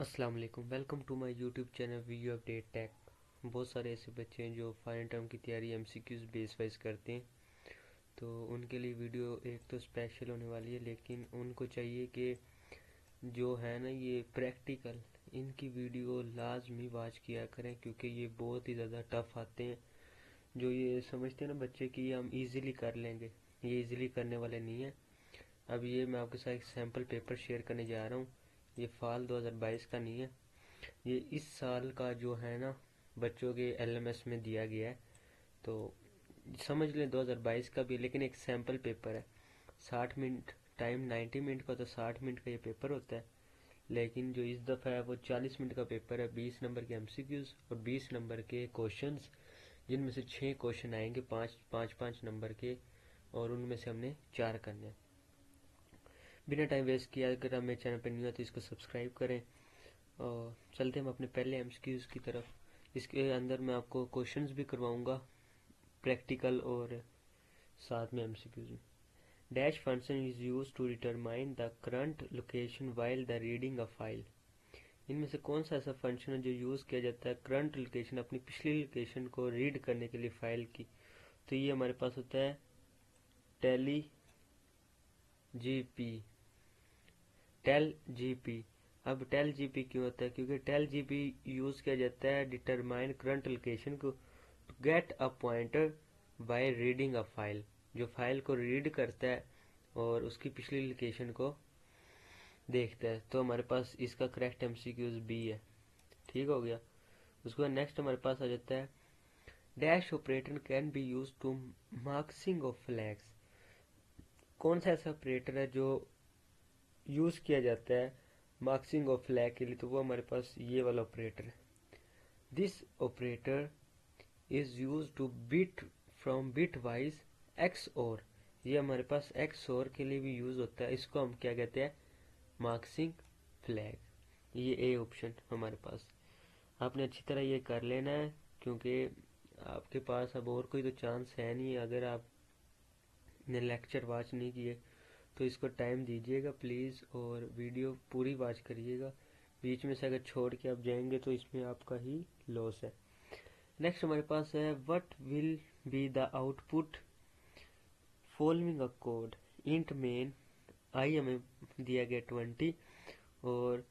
अस्सलाम वालेकुम। Welcome to my YouTube channel video update tech. बहुत सारे ऐसे बच्चे हैं जो फाइनल टर्म की तैयारी एमसीक्यूज बेस वाइज करते हैं, तो उनके लिए वीडियो एक तो स्पेशल होने वाली है, लेकिन उनको चाहिए कि जो है ना ये प्रैक्टिकल इनकी वीडियो लाजमी वॉच किया करें, क्योंकि ये बहुत ही ज़्यादा टफ आते हैं। जो ये समझते हैं ना बच्चे कि हम इजीली कर लेंगे, ये इजीली करने वाले नहीं है। अब ये मैं आपके साथ एक सैम्पल पेपर शेयर करने जा रहा हूँ। ये फाल 2022 का नहीं है, ये इस साल का जो है ना बच्चों के एलएमएस में दिया गया है, तो समझ लें 2022 का भी, लेकिन एक सैम्पल पेपर है। 60 मिनट टाइम, 90 मिनट का तो 60 मिनट का ये पेपर होता है, लेकिन जो इस दफ़ा है वो 40 मिनट का पेपर है। 20 नंबर के एमसीक्यूज और 20 नंबर के क्वेश्चंस, जिनमें से 6 क्वेश्चन आएंगे, पाँच पाँच पाँच नंबर के, और उनमें से हमने 4 करने हैं। बिना टाइम वेस्ट किया अगर आप मेरे चैनल पर नहीं हो तो इसको सब्सक्राइब करें। और चलते हम अपने पहले एमसीक्यूज की तरफ। इसके अंदर मैं आपको क्वेश्चंस भी करवाऊंगा प्रैक्टिकल, और साथ में एमसीक्यूज में। Dash function is use to determine the current location while the reading a file. इनमें से कौन सा ऐसा फंक्शन है जो यूज़ किया जाता है करंट लोकेशन, अपनी पिछली लोकेशन को रीड करने के लिए फाइल की? तो ये हमारे पास होता है टेली जीपी, टेल जीपी। अब टेल जीपी क्यों होता है? क्योंकि टेल जीपी यूज किया जाता है डिटरमाइन करंट लोकेशन को to get a pointer by reading a file. जो फाइल को रीड करता है और उसकी पिछली लोकेशन को देखता है। तो हमारे पास इसका करेक्ट एमसीक्यूज बी है। ठीक हो गया। उसके बाद नेक्स्ट हमारे पास आ जाता है dash operator can be use to marking of flags. कौन सा ऐसा ऑपरेटर है जो यूज किया जाता है मार्क्सिंग ऑफ फ्लैग के लिए? तो वो हमारे पास ये वाला ऑपरेटर है। This operator is use two bit from bit wise x और। ये हमारे पास एक्स और के लिए भी यूज होता है। इसको हम क्या कहते हैं? मार्क्सिंग फ्लैग। ये ए ऑप्शन हमारे पास। आपने अच्छी तरह ये कर लेना है, क्योंकि आपके पास अब और कोई तो चांस है नहीं। अगर आपने लेक्चर वॉच नहीं किए तो इसको टाइम दीजिएगा प्लीज़, और वीडियो पूरी वॉच करिएगा। बीच में से अगर छोड़ के आप जाएंगे तो इसमें आपका ही लॉस है। नेक्स्ट हमारे पास है what will be the output following a code. Int main i हमें दिया गया 20, और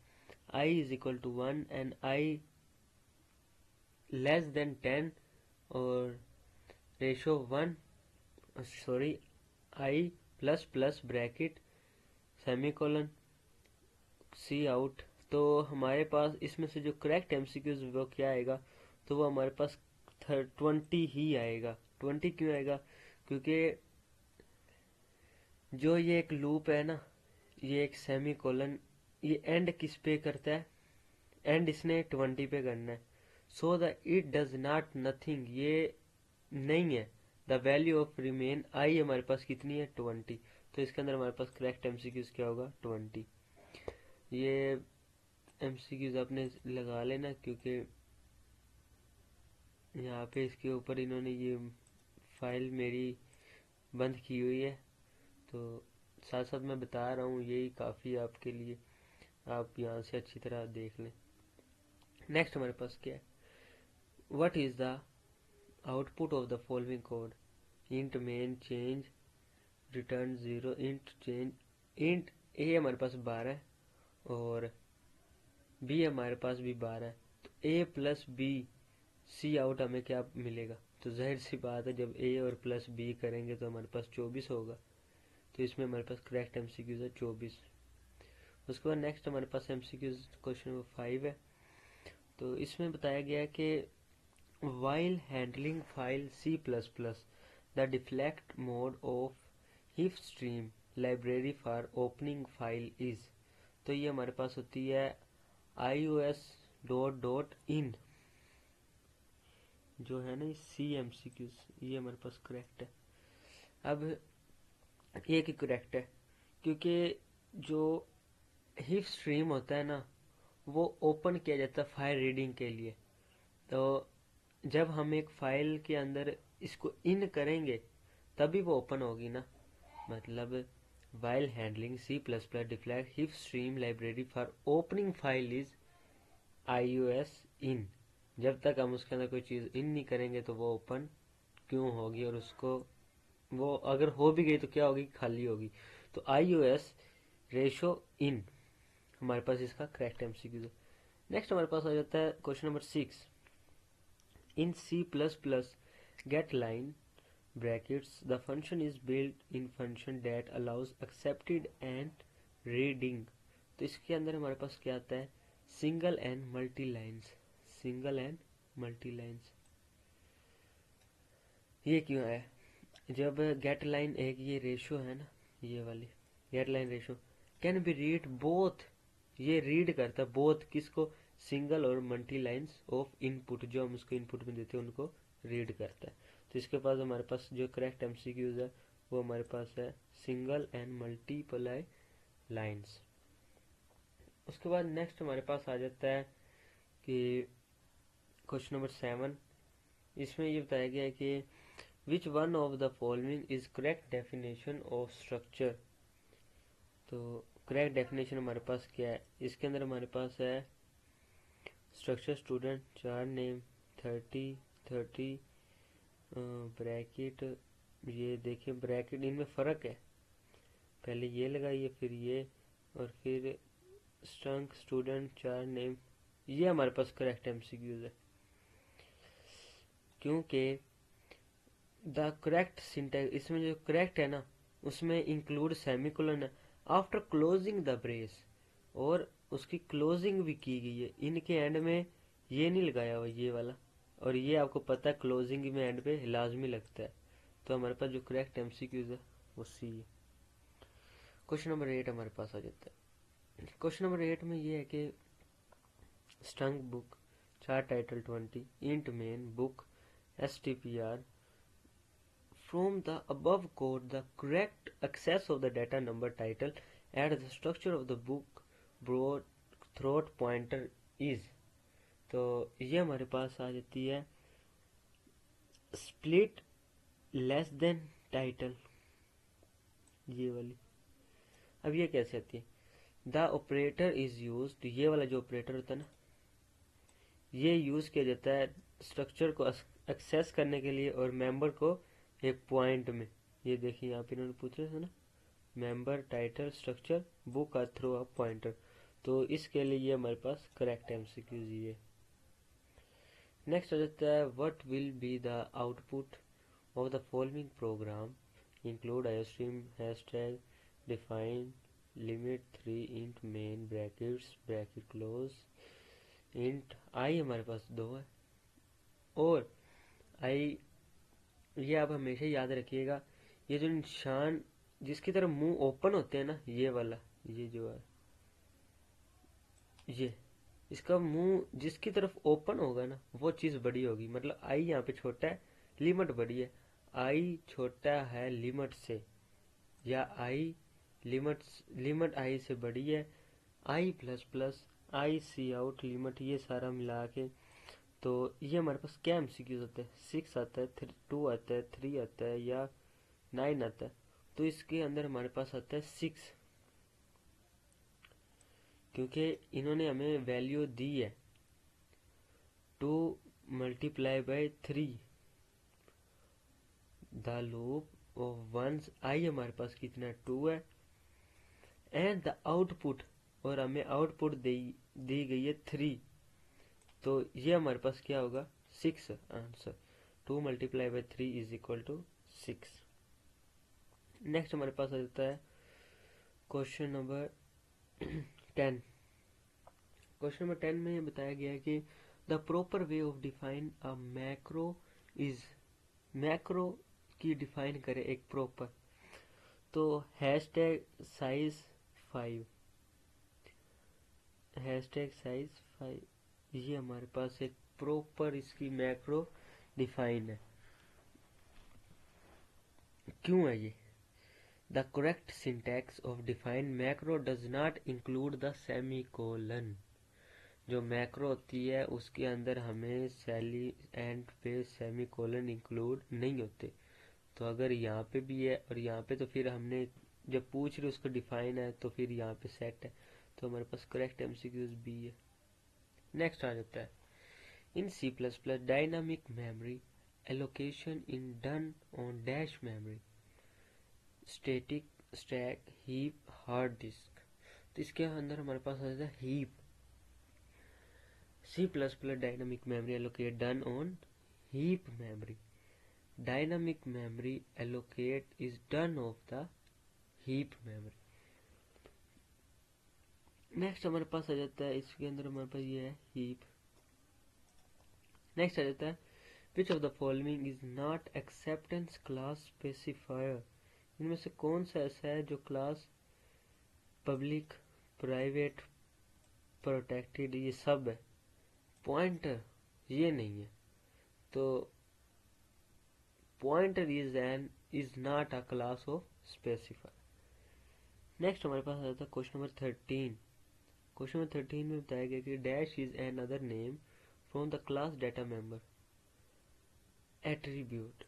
i is equal to 1 and i less than 10, और ratio 1, sorry, i plus plus bracket semicolon cout. तो हमारे पास इसमें से जो करेक्ट एमसीक्यूज वो क्या आएगा? तो वो हमारे पास 20 ही आएगा। 20 क्यों आएगा? क्योंकि जो ये एक लूप है ना, ये एक सेमी कोलन, ये एंड किस पे करता है? एंड इसने 20 पे करना है। So the it does not nothing, ये नहीं है। द वैल्यू ऑफ रिमेन आई हमारे पास कितनी है? 20। तो इसके अंदर हमारे पास करेक्ट एमसीक्यूज क्या होगा? 20। ये एमसीक्यूज आपने लगा लेना, क्योंकि यहाँ पे इसके ऊपर इन्होंने ये फाइल मेरी बंद की हुई है, तो साथ साथ मैं बता रहा हूँ, यही काफ़ी आपके लिए। आप यहाँ से अच्छी तरह देख लें। नेक्स्ट हमारे पास क्या है? What is the output of the following code? Int main change return 0, int change, int a हमारे पास 12 है और बी हमारे पास भी 12 है। तो ए प्लस बी सी आउट हमें क्या मिलेगा? तो जाहिर सी बात है, जब ए और प्लस बी करेंगे तो हमारे पास 24 होगा। तो इसमें हमारे पास करेक्ट एमसीक्यूज है 24। उसके बाद नेक्स्ट हमारे पास एमसीक्यूज क्वेश्चन नंबर 5 है। तो इसमें बताया गया है कि while handling file C plus plus the default mode of ifstream library for opening file is. तो ये हमारे पास होती है iOS डॉट डॉट इन, जो है ना सी एमसीक्यूज, ये हमारे पास करेक्ट है। अब ये की करेक्ट है, क्योंकि जो हिफ स्ट्रीम होता है ना, वो ओपन किया जाता है फाइल रीडिंग के लिए। तो जब हम एक फाइल के अंदर इसको इन करेंगे तभी वो ओपन होगी ना। मतलब while handling C plus plus डिफ्लैग ifstream library for opening file is iOS in, जब तक हम उसके अंदर कोई चीज़ इन नहीं करेंगे तो वो ओपन क्यों होगी, और उसको वो अगर हो भी गई तो क्या होगी, खाली होगी। तो iOS रेशो इन हमारे पास इसका करेक्ट एमसीक्यू है। नेक्स्ट हमारे पास आ जाता है question number 6। In C++ getline brackets the function is built in function that allows accepted and reading। तो इसके अंदर हमारे पास क्या आता है, single and multi lines, single and multi lines. ये क्यों है, जब गेट लाइन एक ये रेशो है ना, ये वाली getline ratio can be read both, ये रीड करता है बोथ किसको, सिंगल और मल्टी लाइन्स ऑफ इनपुट, जो हम उसको इनपुट में देते हैं उनको रीड करता है। तो इसके पास हमारे पास जो करेक्ट एमसीक्यूज है वो हमारे पास है सिंगल एंड मल्टीप्लाई लाइन्स। उसके बाद नेक्स्ट हमारे पास आ जाता है कि क्वेश्चन नंबर 7। इसमें ये बताया गया है कि which one of the following is correct definition of structure. तो करेक्ट डेफिनेशन हमारे पास क्या है, इसके अंदर हमारे पास है स्ट्रक्चर स्टूडेंट, चार नेम, 30 ब्रैकेट। ये देखिए ब्रैकेट, इनमें फ़र्क है, पहले ये लगाइए फिर ये, और फिर स्ट्रंक स्टूडेंट चार नेम। ये हमारे पास करेक्ट एमसीक्यूज है, क्योंकि द करेक्ट सिंटैक्स, इसमें जो करेक्ट है ना उसमें इंक्लूड सेमीकोलन है आफ्टर क्लोजिंग द ब्रेस, और उसकी क्लोजिंग भी की गई है, इनके एंड में ये नहीं लगाया हुआ ये वाला, और ये आपको पता है क्लोजिंग में एंड पे लाजमी लगता है। तो हमारे पास जो करेक्ट एमसीक्यूज है वो सी है। क्वेश्चन नंबर 8 हमारे पास आ जाता है। क्वेश्चन नंबर 8 में ये है कि स्ट्रंग बुक, चार title 20, int main book stpr from the above code the correct access of the data number title and the structure of the book broad throat pointer is। तो ये हमारे पास आ जाती है स्प्लिट लेस देन टाइटल, ये वाली। अब ये कैसे आती है, द ऑपरेटर इज यूज, तो ये वाला जो ऑपरेटर होता है ना ये यूज किया जाता है स्ट्रक्चर को एक्सेस करने के लिए और मेंबर को एक पॉइंट में। ये देखिए यहाँ पे इन्होंने पूछ रहे थे ना, मेंबर टाइटल स्ट्रक्चर बुक का थ्रू अ पॉइंटर, तो इसके लिए ये हमारे पास करेक्ट एमसीक्यूज ये। नेक्स्ट आ जाता है what will be the output of the following program, include iostream hashtag define limit 3 int main brackets bracket close int i, हमारे पास दो है, और आई ये आप हमेशा याद रखिएगा, ये जो निशान जिसकी तरफ मुंह ओपन होते हैं ना, ये वाला, ये जो है ये इसका मुंह जिसकी तरफ ओपन होगा ना वो चीज़ बड़ी होगी, मतलब आई यहाँ पे छोटा है, लिमिट बड़ी है, आई छोटा है लिमिट से, या आई लिमिट आई से बड़ी है, आई प्लस प्लस आई सी आउट लिमिट, ये सारा मिला के। तो ये हमारे पास क्या एमसीक्यूज होता है, 6 आता है, 2 आता है, 3 आता है, या 9 आता है। तो इसके अंदर हमारे पास आता है 6, क्योंकि इन्होंने हमें वैल्यू दी है 2 multiply by 3 the loop of once, i हमारे पास कितना 2 है, एंड द आउटपुट, और हमें आउटपुट दी गई है 3, तो ये हमारे पास क्या होगा 6 answer, 2 multiply by 3 is equal to 6। Next हमारे पास आ जाता है क्वेश्चन नंबर 10। क्वेश्चन नंबर 10 में ये बताया गया है कि the proper way of define a macro is, macro की डिफाइन करें एक प्रॉपर, तो हैशटैग साइज 5, हैशटैग साइज 5 ये हमारे पास एक प्रॉपर इसकी मैक्रो डिफाइन है। क्यों है ये, the correct syntax of define macro does not include the semicolon, जो मैक्रो होती है उसके अंदर हमें सैली एंड पे सेमीकोलन इंक्लूड नहीं होते। तो अगर यहाँ पे भी है और यहाँ पे, तो फिर हमने जब पूछ रहे उसको डिफाइन है तो फिर यहाँ पे सेट है, तो हमारे पास करेक्ट एमसीक्यूज बी है। नेक्स्ट आ जाता है in C plus plus dynamic memory allocation in done on dash memory static stack heap hard disk. तो इसके अंदर हमारे पास आ जाता है heap. C plus plus dynamic memory allocate done on heap memory. Dynamic memory allocate is done of the heap memory. Next हमारे पास आ जाता है इसके अंदर हमारे पास ये है हीप। नेक्स्ट आ जाता है which of the following is not acceptance class specifier. इनमें से कौन सा ऐसा है जो क्लास पब्लिक प्राइवेट प्रोटेक्टेड ये सब है, पॉइंटर ये नहीं है। तो pointer is not a class of specifier. Next हमारे पास आ जाता है क्वेश्चन नंबर 13। क्वेश्चन नंबर 13 में बताया गया कि dash is an other name from the class data member attribute.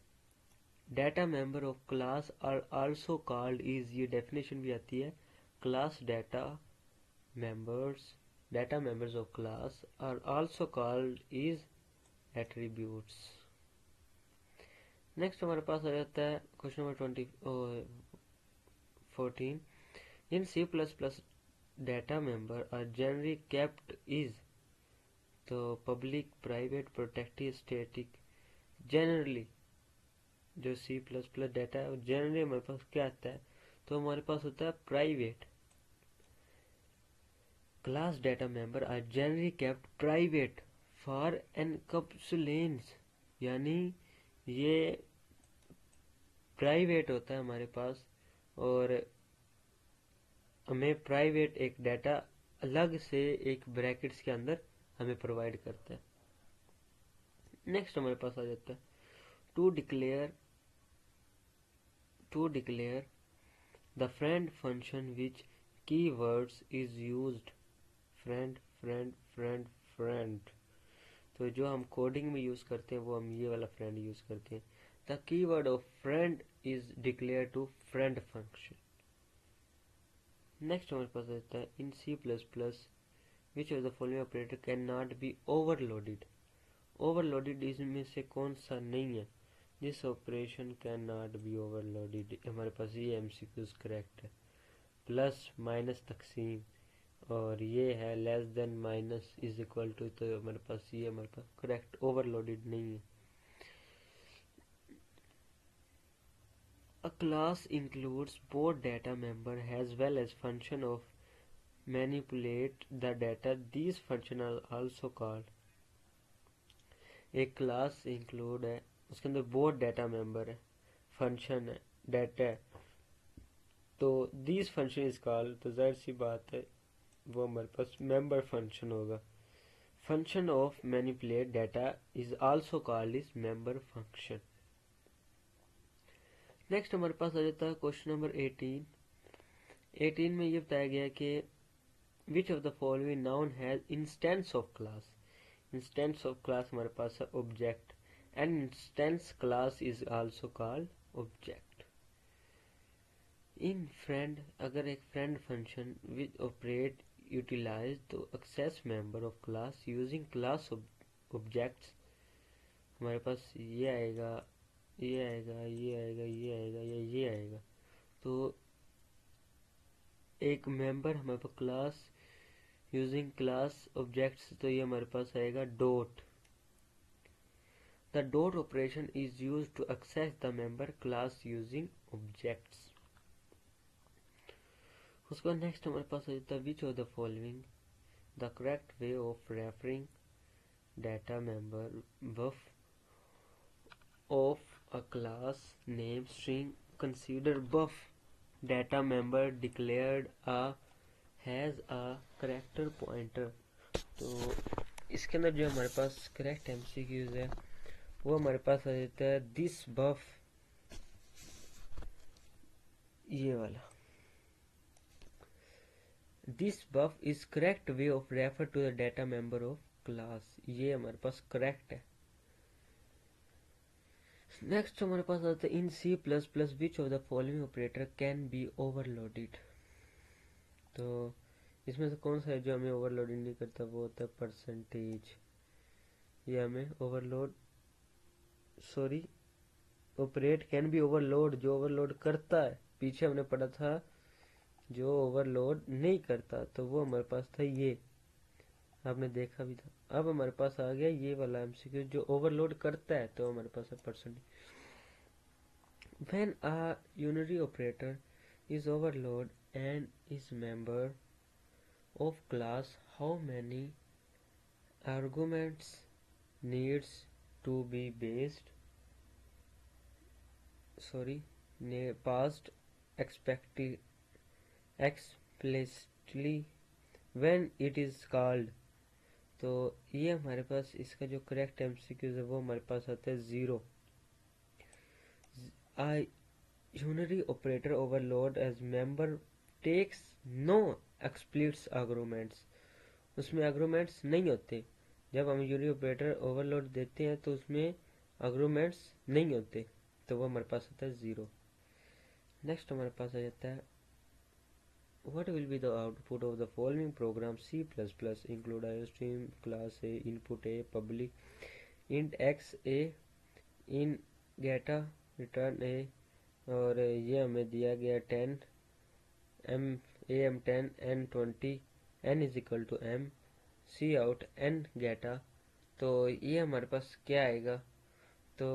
Data member of class are also called is, ये डेफिनेशन भी आती है, class data members of class are also called is attributes। Next हमारे पास आ जाता है question number 14। In C plus plus data member are generally kept is, तो public private protected static. Generally जो सी प्लस प्लस डाटा है generally हमारे पास क्या आता है, तो हमारे पास होता है private. Class data member are generally kept private for encapsulations, यानी ये प्राइवेट होता है हमारे पास और हमें प्राइवेट एक डाटा अलग से एक ब्रैकेट्स के अंदर हमें प्रोवाइड करता है। नेक्स्ट हमारे पास आ जाता है to declare the friend function which keywords is used. Friend friend friend friend, तो जो हम कोडिंग में यूज करते हैं वो हम ये वाला फ्रेंड यूज करते हैं। The keyword of friend is declare to friend function. Next हमारे पास आता है in C plus plus which of the following operator can not be overloaded. Overloaded इसमें से कौन सा नहीं है, this operation can not be overloaded. हमारे पास ये एमसीक्यूज करेक्ट है। प्लस माइनस तकसीम और ये है less than minus is equal to, तो हमारे पास ये हमारे पास करेक्ट ओवरलोडेड नहीं है। A class includes both data member as well as function of manipulate the data. These function are also called। एक क्लास इंक्लूड है उसके अंदर बोथ डाटा मेंबर है, फंक्शन है, डाटा है, तो दिस फंक्शन इज कॉल्ड, तो जाहिर सी बात है वो हमारे पास मेंबर फंक्शन होगा। Function of manipulate data is also called is member function. Next हमारे पास आ जाता है क्वेश्चन नंबर 18 में ये बताया गया कि which of the following noun has instance of class. Instance of class हमारे पास है object and instance class is also called object. In friend, अगर एक friend function with operate utilize to access member of class using class objects, हमारे पास ये आएगा, ये आएगा, ये आएगा, ये आएगा या ये आएगा। तो एक मेंबर हमारे पास क्लास यूजिंग क्लास ऑब्जेक्ट्स, तो ये हमारे पास आएगा dot. The dot operation is used to access the member class using objects. उसके बाद नेक्स्ट हमारे पास आ जाता है which of the following the correct way of referring data member buff of a class name string consider buff data member declared a has a character pointer। तो इसके अंदर जो हमारे पास करेक्ट एमसीक्यूज है वो हमारे पास आ जाता है दिस बफ, ये वाला, this buff is correct way of refer to the data member of class, ये हमारे पास करेक्ट है। नेक्स्ट हमारे पास आता है in C plus plus which of the following operator can be overloaded. तो इसमें से कौन सा है जो हमें ओवरलोडिंग नहीं करता, वो होता है परसेंटेज। ये हमें overload sorry operate can be overload, जो ओवरलोड करता है। पीछे हमने पढ़ा था जो ओवरलोड नहीं करता, तो वो हमारे पास था ये, आपने देखा भी था। अब हमारे पास आ गया ये वाला एमसीक्यू जो ओवरलोड करता है, तो हमारे पास है percentage. When a unary operator is overload and is member of class, how many arguments needs to be based sorry passed expected explicitly when it is called। तो ये हमारे पास इसका जो करेक्ट एमसीक्यूज है वो हमारे पास आता है 0। I unary operator overload as member takes no explicit arguments। उसमें arguments नहीं होते। जब हम यूनरी ऑपरेटर ओवरलोड देते हैं तो उसमें arguments नहीं होते, तो वो हमारे पास आता है 0। नेक्स्ट हमारे पास आ जाता है what will be the output of the following program C++ include IOStream class A input A public int x A in geta return A, और ये हमें दिया गया 10 m am10 n20 n is equal to m c out n geta। तो ये हमारे पास क्या आएगा, तो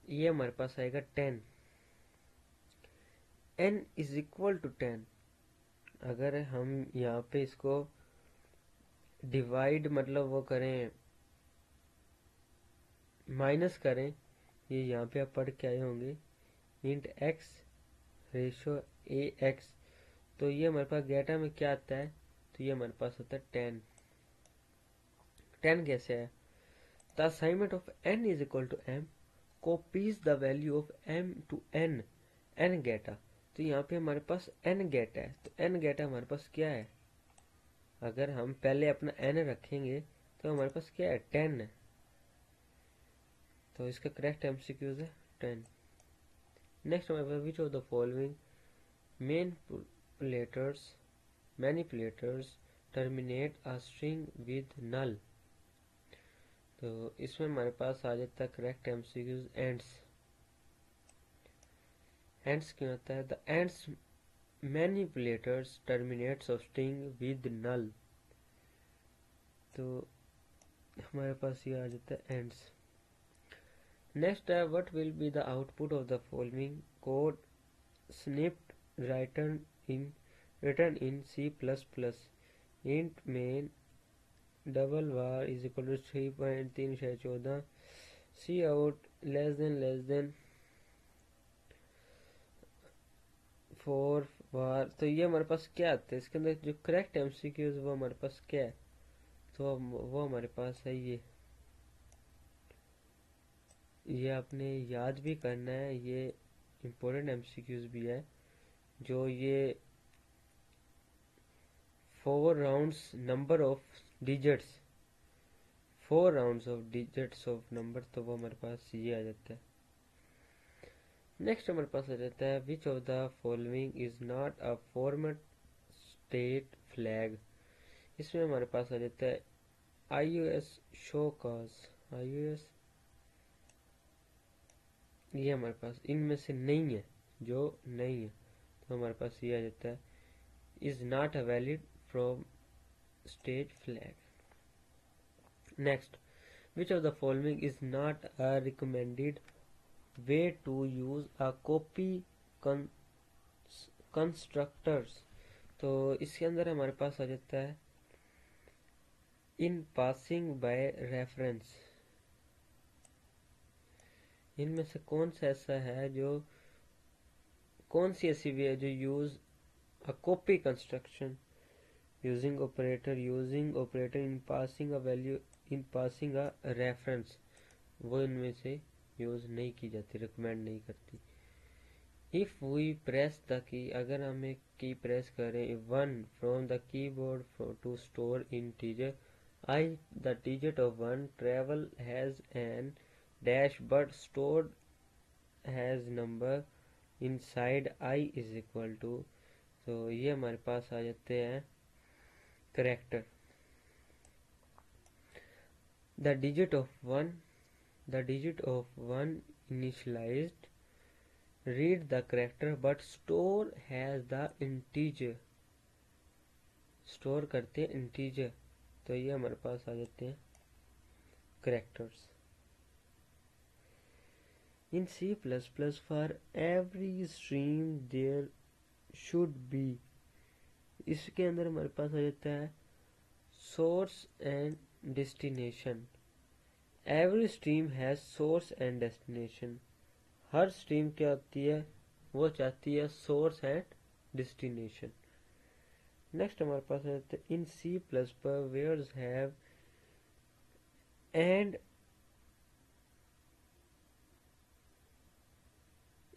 ये हमारे पास आएगा 10 n is equal to 10। अगर हम यहाँ पे इसको डिवाइड मतलब वो करें, माइनस करें, ये यहाँ पे आप पढ़ के आए होंगे int x ratio A x, तो ये हमारे पास गेटा में क्या आता है, तो ये हमारे पास होता है 10। 10 कैसे है, the assignment of n is equal to m copies the value of m to n n गेटा। तो यहाँ पे हमारे पास n गेटा है, तो n गेटा हमारे पास क्या है, अगर हम पहले अपना n रखेंगे तो हमारे पास क्या है 10 है, तो इसका करेक्ट एमसीक्यूज है 10। नेक्स्ट हमारे पास which of the following manipulators terminate a string with null. तो इसमें हमारे पास आ जाता है करेक्ट एमसीक्यूज एंड्स। एंड्स क्यों आता है, the ends manipulators terminates a string with null, तो हमारे पास ये आ जाता है एंड्स। नेक्स्ट है what will be the output of the following code snippet return in C++ int main double var is equal to 3.314 cout less than 4 var। तो ये हमारे पास क्या आता है, इसके अंदर जो करेक्ट एमसीक्यूज वो हमारे पास क्या है, तो वो हमारे पास है ये आपने याद भी करना है, ये इम्पोर्टेंट एमसीक्यूज भी है। जो ये 4 rounds number of digits, 4 rounds of digits of number, तो वो हमारे पास ये आ जाता है। नेक्स्ट हमारे पास आ जाता है which of the following is not a format state flag. इसमें हमारे पास आ जाता है iOS शो कॉज, iOS ये हमारे पास इनमें से नहीं है, जो नहीं है, तो हमारे पास ये आ जाता है is not a valid from state flag. Next which of the following is not a recommended way to use a copy constructors. तो इसके अंदर हमारे पास आ जाता है इन पासिंग बाय रेफरेंस। इनमें से कौन सा ऐसा है जो, कौन सी ऐसी वे है जो use a copy construction using operator in passing a value in passing a reference, वो इनमें से यूज नहीं की जाती, रिकमेंड नहीं करती। If we press the key, अगर हम एक की प्रेस करें 1 from the keyboard to store integer I the digit of 1 travel has an dash but stored has number inside I is equal to। तो ये हमारे पास आ जाते हैं character. The digit of one initialized read the character but store has the integer. Store करते हैं integer, तो ये हमारे पास आ जाते हैं characters. In C++ for every stream there should be, इसके अंदर हमारे पास आ जाता है source and destination. Every stream has source and destination. Her stream क्या होती है, वो चाहती है सोर्स एंड डेस्टिनेशन. नेक्स्ट हमारे पास आ जाता है in C++ where's have and,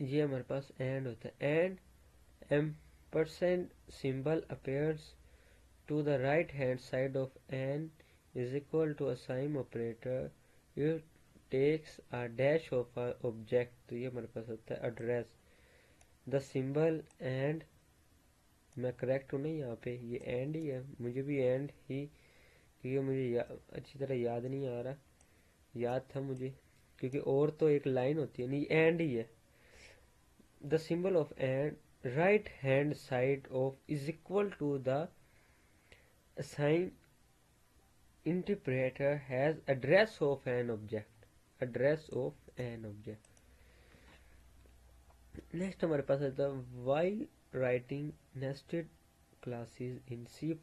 ये हमारे पास एंड होता है. And ampersand symbol appears to the right hand side of an is equal to a sign operator. It takes a dash of a object, तो ये हमारे पास होता है एड्रेस. द सिंबल एंड, मैं करेक्ट हूँ ना यहाँ पे, ये एंड ही है, मुझे भी एंड ही, क्योंकि मुझे अच्छी तरह याद नहीं आ रहा. याद था मुझे, क्योंकि और तो एक लाइन होती है, नहीं एंड ही है. The symbol of and right hand side of is equal to the sign interpreter has address of an object. Address of an object. Next हमारे पास आता है while writing nested classes in C++,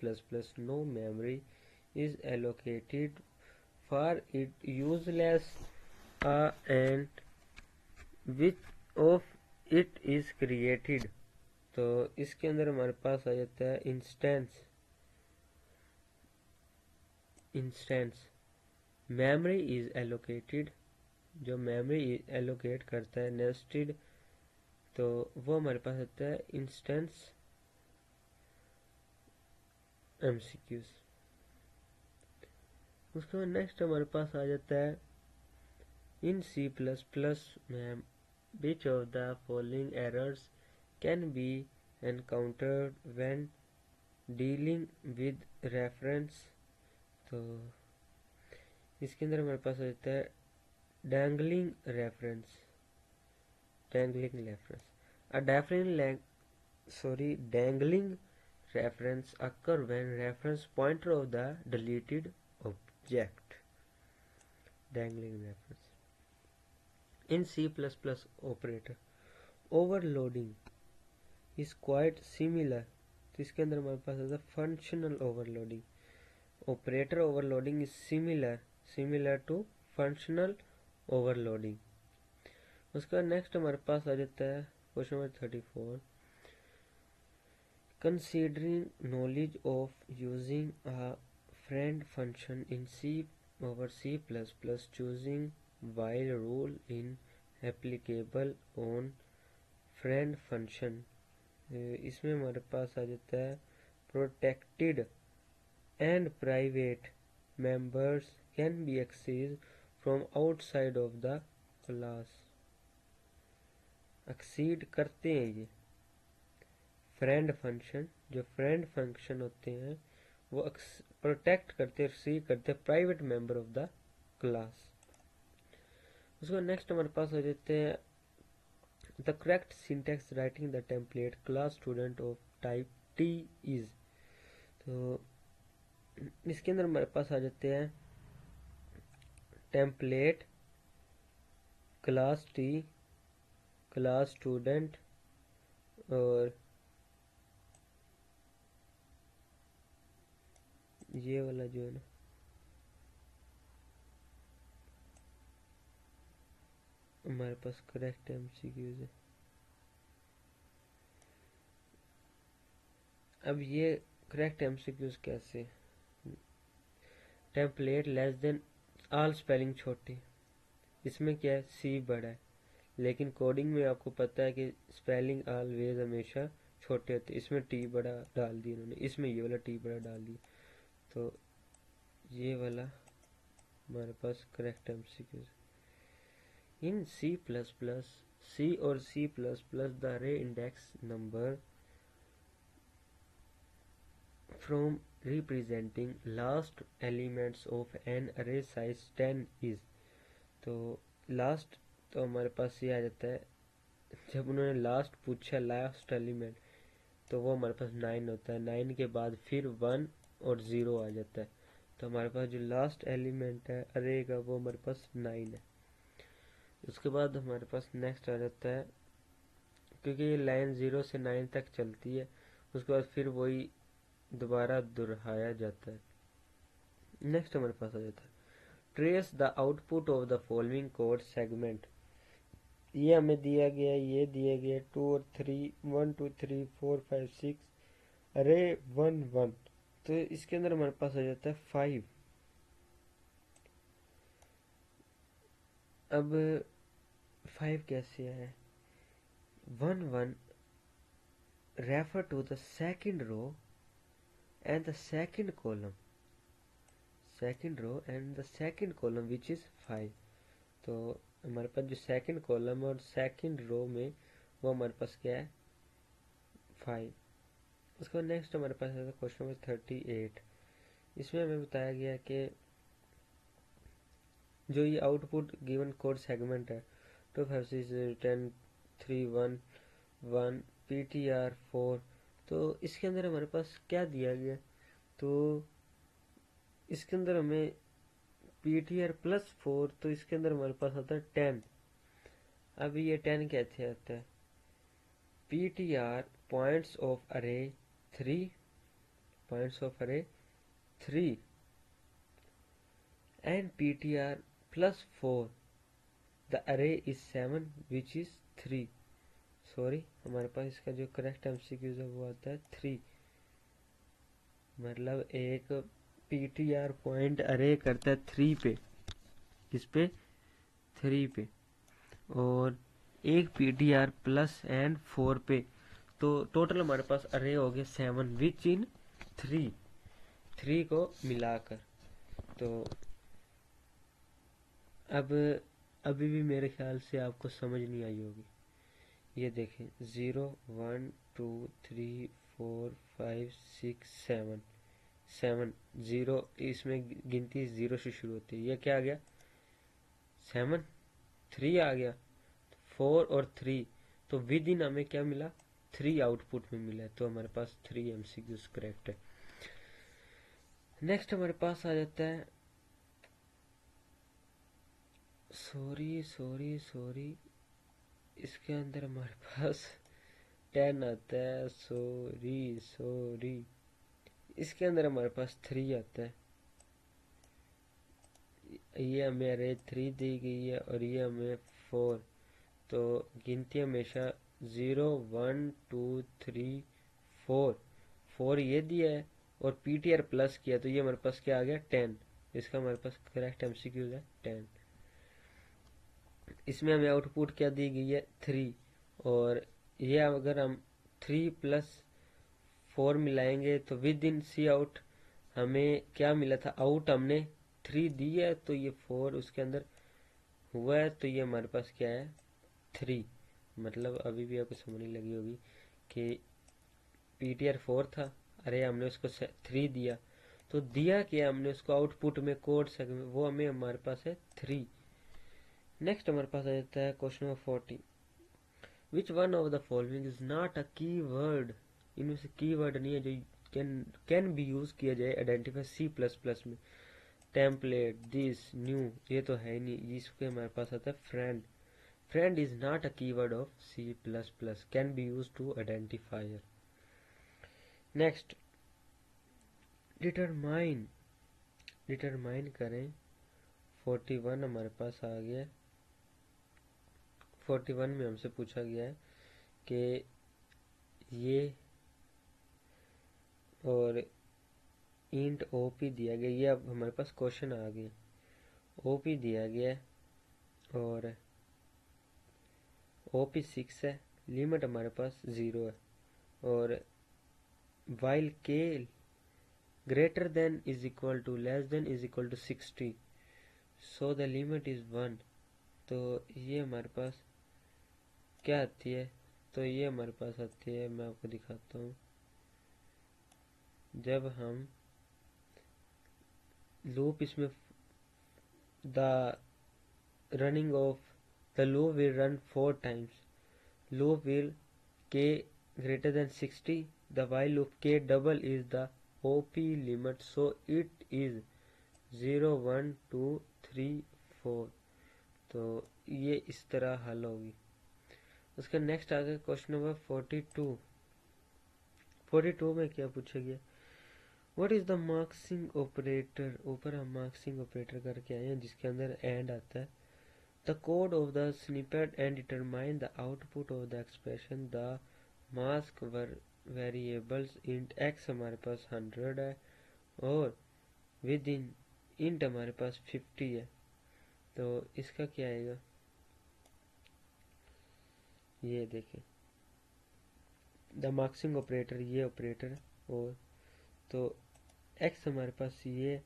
no memory is allocated for it useless and which of it is created. तो इसके अंदर हमारे पास आ जाता है इंस्टेंस. मेमोरी इज एलोकेटेड, जो मेमोरी एलोकेट करता है नेस्टेड, तो वो हमारे पास आता है इंस्टेंस MCQs. उसके बाद नेक्स्ट हमारे पास आ जाता है इन C++ में which of the following errors can be encountered when dealing with reference. तो इसके अंदर हमारे पास आ जाता है dangling reference. Dangling reference occur when reference pointer of the deleted object. Dangling reference. In C++ operator overloading is quite similar. तो इसके अंदर हमारे पास आता है functional overloading. Operator overloading is similar to functional overloading. उसका नेक्स्ट हमारे पास आ जाता है question number 34. Considering knowledge of using a friend function in C++, choosing while rule in applicable on friend function. इसमें हमारे पास आ जाता है protected and private members can be accessed from outside of the class. Exceed करते हैं ये friend function, जो फ्रेंड फंक्शन होते हैं वो प्रोटेक्ट करते, सी करते private member of the class. उसको नेक्स्ट हमारे पास हो जाते हैं the correct syntax writing the template class student of type T is. तो इसके अंदर हमारे पास आ जाते हैं template class T class student और ये वाला जो है ना हमारे पास करेक्ट MCQs है. अब ये करेक्ट MCQs कैसे, template less than all spelling छोटी, इसमें क्या है सी बड़ा है, लेकिन कोडिंग में आपको पता है कि स्पेलिंग ऑलवेज हमेशा छोटे होते, इसमें टी बड़ा डाल दिया उन्होंने, इसमें ये वाला टी बड़ा डाल दिया, तो ये वाला हमारे पास करेक्ट MCQ. इन C और C++ the array index number from representing last elements of an array size 10 is. तो लास्ट तो हमारे पास ये आ जाता है, जब उन्होंने लास्ट पूछा लास्ट एलिमेंट तो वो हमारे पास 9 होता है। 9 के बाद फिर 1 और 0 आ जाता है। तो हमारे पास जो लास्ट एलिमेंट है अरे का वो हमारे पास 9 है। उसके बाद हमारे पास नेक्स्ट आ जाता है, क्योंकि ये लाइन 0 से 9 तक चलती है, उसके बाद फिर वही दोबारा दोहराया जाता है। नेक्स्ट हमारे पास आ जाता है trace the output of the following code segment. ये हमें दिया गया, ये दिया गया 2 और 3, 1 2 3 4 5 6 अरे 1 1। तो इसके अंदर हमारे पास आ जाता है 5। अब 5 कैसे है? 1 1 refer to the second row and the second column, second row and the second column which is 5। तो हमारे पास जो सेकंड कॉलम और सेकंड रो में वो हमारे पास क्या है? 5। उसके बाद नेक्स्ट हमारे पास है क्वेश्चन नंबर 38। इसमें हमें बताया गया कि जो ये आउटपुट गिवन कोड सेगमेंट है 2 5 6 10 3 1 1 PTR4। तो इसके अंदर हमारे पास क्या दिया गया? तो इसके अंदर हमें PTR+4, तो इसके अंदर हमारे पास आता है 10। अब ये 10 कैसे आता है? PTR पॉइंट्स ऑफ अरे 3, पॉइंट्स ऑफ अरे 3 and PTR+4 the array is 7 which is 3। Sorry, हमारे पास इसका जो करेक्ट एमसीक्यूज है वो आता है 3। मतलब एक PTR पॉइंट अरे करता है 3 पे, किस पे? 3 पे। और एक PTR+4 पे। तो टोटल हमारे पास अरे हो गया 7 विच इन 3 को मिलाकर। तो अब अभी भी मेरे ख्याल से आपको समझ नहीं आई होगी। ये देखें 0 1 2 3 4 5 6 7 7 0, इसमें गिनती 0 से शुरू होती है। ये क्या आ गया? 7 3 आ गया, 4 और 3। तो विद इन हमें क्या मिला? 3 आउटपुट में मिला है। तो हमारे पास 3 एमसीक्यूज करेक्ट है। नेक्स्ट हमारे पास आ जाता है, सॉरी इसके अंदर हमारे पास 10 आता है। सॉरी इसके अंदर हमारे पास 3 आता है। ये हमें अरे 3 दी गई है और ये हमें 4। तो गिनती हमेशा 0 1 2 3 4 ये दिया है और PTR प्लस किया, तो ये हमारे पास क्या आ गया? 10। इसका हमारे पास करेक्ट एमसीक्यू है 10। इसमें हमें आउटपुट क्या दी गई है? 3। और ये अगर हम 3 + 4 मिलाएंगे तो विद इन सी आउट हमें क्या मिला था? आउट हमने 3 दी है, तो ये 4 उसके अंदर हुआ है, तो ये हमारे पास क्या है? 3। मतलब अभी भी आपको समझ नहीं लगी होगी कि PTR 4 था, अरे हमने उसको 3 दिया, तो दिया क्या हमने उसको आउटपुट में कोड सेगमेंट, वो हमें हमारे पास है 3। नेक्स्ट हमारे पास आ जाता है question number 40। Which one of the following is not अ की वर्ड? इनमें से की वर्ड नहीं है जो कैन बी यूज किया जाए आइडेंटिफाई C++ में। टेम्पलेट, दिस, न्यू, ये तो है नहीं। इसके हमारे पास आता है friend. Friend is not a keyword of C++, can be use to identifier. Next determine, determine करें। 41 हमारे पास आ गया। 41 में हमसे पूछा गया है कि ये और इंट OP दिया गया। ये अब हमारे पास क्वेश्चन आ गया, OP दिया गया है और OP 6 है। लिमिट हमारे पास 0 है और while k greater than is equal to less than is equal to 60, so the limit is 1। तो ये हमारे पास क्या आती है? तो ये हमारे पास आती है, मैं आपको दिखाता हूँ। जब हम लूप इसमें the running of the loop will run 4 times. Loop will k greater than 60. The while loop k double is the OP limit, so it is 0 1 2 3 4. तो ये इस तरह हल होगी। उसका नेक्स्ट आ गया क्वेश्चन नंबर 42। 42 में क्या पूछा गया, व्हाट इज द मार्क्सिंग ऑपरेटर। ऊपर हम मार्क्सिंग ऑपरेटर करके आए हैं जिसके अंदर एंड आता है। The code of the snippet and determine the output of the expression. The mask variables int x हमारे पास 100 है और विद इन इंट हमारे पास 50 है। तो इसका क्या आएगा, ये देखें द मार्क्सिंग ऑपरेटर, ये ऑपरेटर है और तो x हमारे पास ये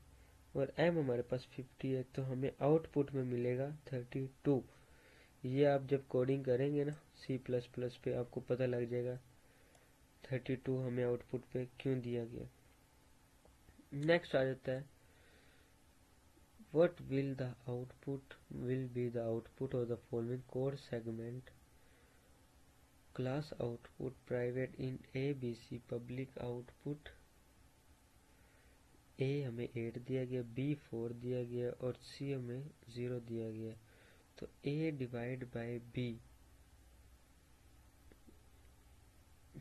और m हमारे पास 50 है, तो हमें आउटपुट में मिलेगा 32। ये आप जब कोडिंग करेंगे ना C++ पे आपको पता लग जाएगा 32 हमें आउटपुट पे क्यों दिया गया। नेक्स्ट आ जाता है what will the output will be the output of the following code segment. Class output private in ABC public output. A हमें 8 दिया गया, B 4 दिया गया और C हमें 0 दिया गया। तो A डिवाइड बाय B,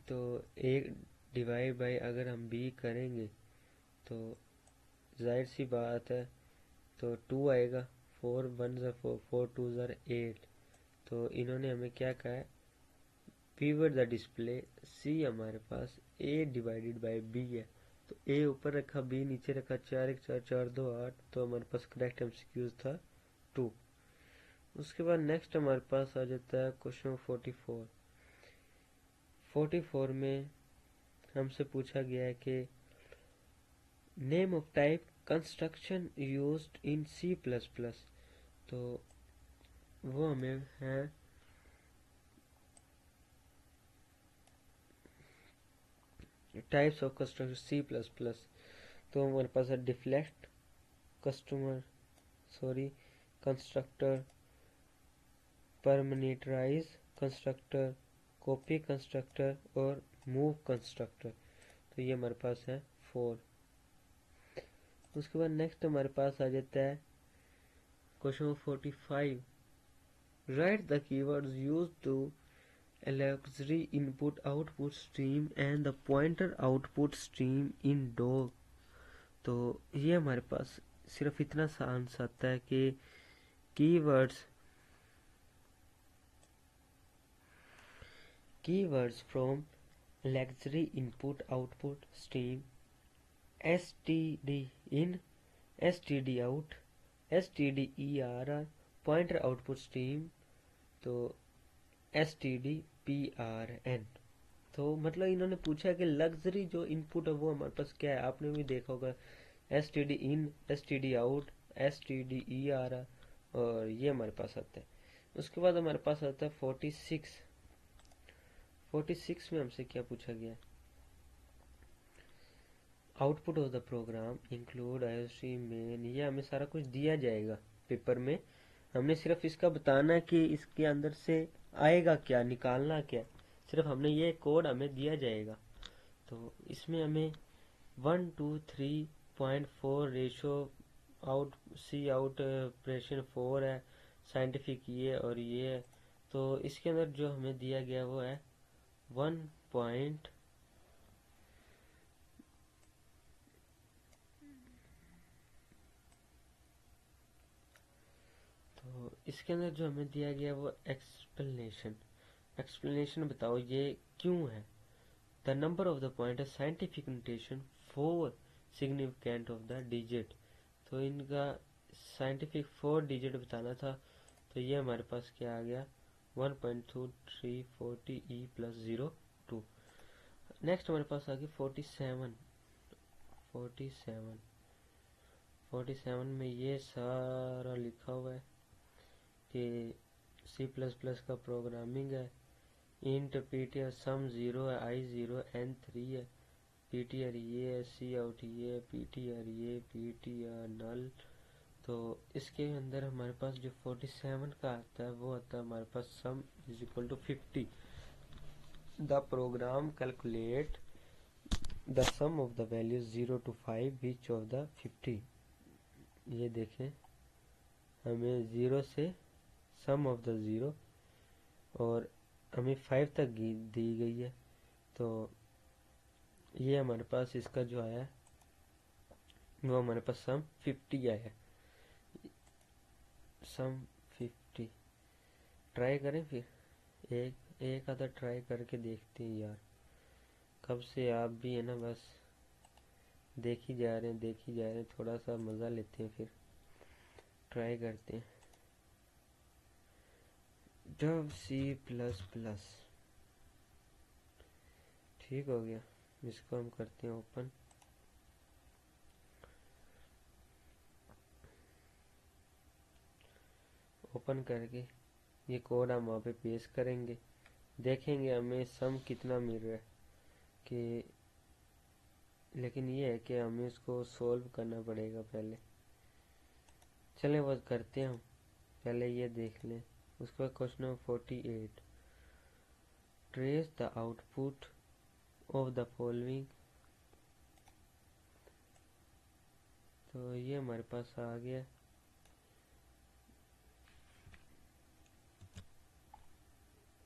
तो A डिवाइड बाय अगर हम B करेंगे तो जाहिर सी बात है तो 2 आएगा। 4 1 4 4 2 8। तो इन्होंने हमें क्या कहा है, पीवट द डिस्प्ले। C हमारे पास A डिवाइडेड बाय B है, तो A ऊपर रखा B नीचे रखा, 4 1 4 4 2 8। तो हमारे पास करेक्ट एमसीक्यूज था 2। उसके बाद नेक्स्ट हमारे पास आ जाता है क्वेश्चन 44। 44 में हमसे पूछा गया है कि name of type construction used in C++। तो वो हमें है टाइप्स ऑफ कंस्ट्रक्शन C++। तो हमारे पास है default constructor, parameterized constructor, copy constructor और मूव कंस्ट्रक्टर। तो ये हमारे पास है 4। उसके बाद नेक्स्ट हमारे पास आ जाता है question 45। Write the keywords used to auxiliary input output stream and the pointer output stream in dog। तो ये हमारे पास सिर्फ इतना सा आंसर आता है कि keywords from auxiliary input output stream, std in, std out, stderr, pointer output stream, तो stdprn। तो मतलब इन्होंने पूछा कि लग्जरी जो इनपुट है वो हमारे पास क्या है। आपने भी देखा होगा std in, std out, stderr और ये हमारे पास आता है। उसके बाद हमारे पास आता है 46। 46 में हमसे क्या पूछा गया, output of the program include IOC main. ये हमें सारा कुछ दिया जाएगा पेपर में, हमने सिर्फ इसका बताना है कि इसके अंदर से आएगा क्या, निकालना क्या। सिर्फ हमने ये कोड हमें दिया जाएगा। तो इसमें हमें 1 2 3.4 रेशो आउट सी आउट ऑपरेशन 4 है, साइंटिफिक ये और ये है। तो इसके अंदर जो हमें दिया गया वो है 1 पॉइंट तो इसके अंदर जो हमें दिया गया वो एक्सप्लेनेशन बताओ ये क्यों है। The number of the point scientific notation 4 significant of the digit. तो इनका साइंटिफिक 4 डिजिट बताना था। तो ये हमारे पास क्या आ गया 1.2340 E + 02। नेक्स्ट हमारे पास आ गया 47 में ये सारा लिखा हुआ है कि C++ का प्रोग्रामिंग है। इंट पीटीआर सम 0 है, I 0 N 3 है PTR ये, सी आउट ये, PTR ये, PTR नल। तो इसके अंदर हमारे पास जो 47 का आता है वो आता है हमारे पास sum is equal to 50। The program calculate the sum of the values 0 to 5 which of the 50। ये देखें, हमें 0 से सम ऑफ द 0 और हमें 5 तक दी गई है। तो ये हमारे पास इसका जो आया है वो हमारे पास सम 50 आया है। सम 50 ट्राई करें फिर, एक आधा ट्राई करके देखते हैं यार। कब से आप भी है ना बस देख ही जा रहे हैं, थोड़ा सा मज़ा लेते हैं, फिर ट्राई करते हैं। जब C++ ठीक हो गया, इसको हम करते हैं ओपन। ओपन करके ये कोड हम वहाँ पे पेस्ट करेंगे, देखेंगे हमें सम कितना मिल रहा है कि। लेकिन ये है कि हमें इसको सोल्व करना पड़ेगा पहले। चलें वो करते हैं हम, पहले ये देख लें। उसके बाद question number 48, trace the output of the following. तो ये हमारे पास आ गया।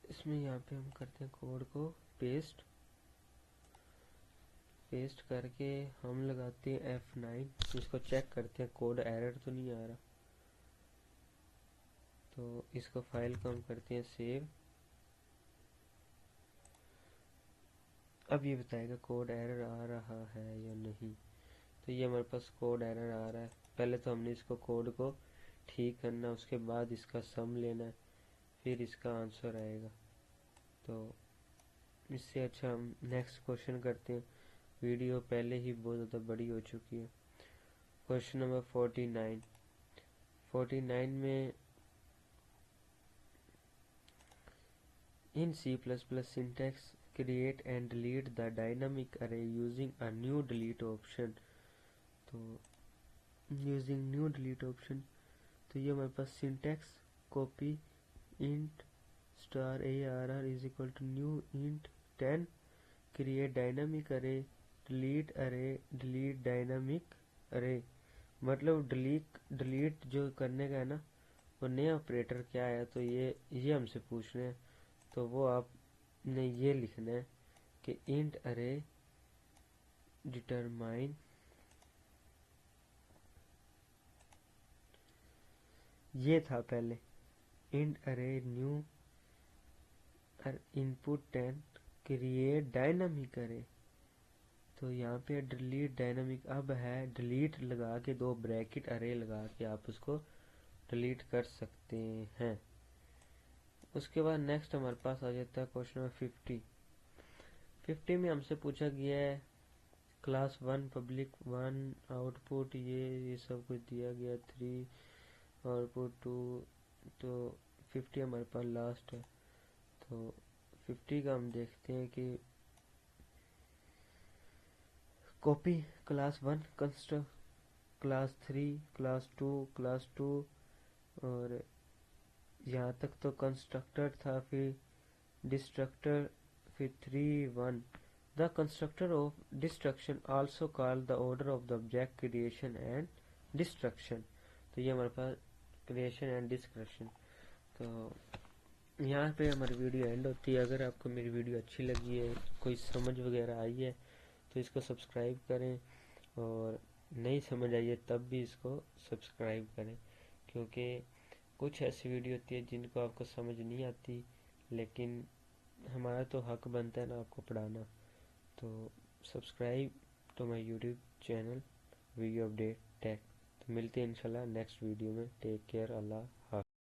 इसमें यहाँ पे हम करते हैं कोड को पेस्ट करके हम लगाते हैं F9। इसको चेक करते हैं कोड एरर तो नहीं आ रहा। तो इसको फाइल को हम करते हैं सेव। अब ये बताएगा कोड एरर आ रहा है या नहीं। तो ये हमारे पास कोड एरर आ रहा है। पहले तो हमने इसको कोड को ठीक करना, उसके बाद इसका सम लेना है, फिर इसका आंसर आएगा। तो इससे अच्छा हम नेक्स्ट क्वेश्चन करते हैं। वीडियो पहले ही बहुत ज़्यादा बड़ी हो चुकी है। क्वेश्चन नंबर 49 में इन C++ syntax create and delete the dynamic array using a new delete option। तो using new delete option, तो ये हमारे पास syntax copy int star arr is equal to new int 10 create dynamic array delete dynamic array। मतलब delete जो करने का है ना, वो नया ऑपरेटर क्या है, तो ये हमसे पूछ रहे हैं। तो वो आपने ये लिखना है कि इंट अरे डिटरमाइन, ये था पहले इंट अरे न्यू इनपुट 10 क्रिएट डायनामिक अरे। तो यहाँ पे डिलीट डायनामिक अब है, डिलीट लगा के 2 ब्रैकेट अरे लगा के आप उसको डिलीट कर सकते हैं। उसके बाद नेक्स्ट हमारे पास आ जाता है क्वेश्चन नंबर 50 में हमसे पूछा गया है क्लास 1 पब्लिक 1 आउटपुट ये सब कुछ दिया गया, 3 आउटपुट 2। तो 50 हमारे पास लास्ट है। तो 50 का हम देखते हैं कि copy class 1 construct class 3 class 2 और यहाँ तक तो कंस्ट्रक्टर था, फिर डिस्ट्रक्टर, फिर 3 1। The constructor of destruction also called the order of the object creation and destruction. तो ये हमारे पास क्रिएशन एंड डिस्ट्रक्शन। तो यहाँ पे हमारी वीडियो एंड होती है। अगर आपको मेरी वीडियो अच्छी लगी है, कोई समझ वगैरह आई है, तो इसको सब्सक्राइब करें, और नहीं समझ आई है तब भी इसको सब्सक्राइब करें, क्योंकि कुछ ऐसी वीडियो होती है जिनको आपको समझ नहीं आती, लेकिन हमारा तो हक बनता है ना आपको पढ़ाना। तो subscribe to my YouTube channel video update tech. तो मिलते हैं इंशाल्लाह नेक्स्ट वीडियो में। टेक केयर, अल्लाह।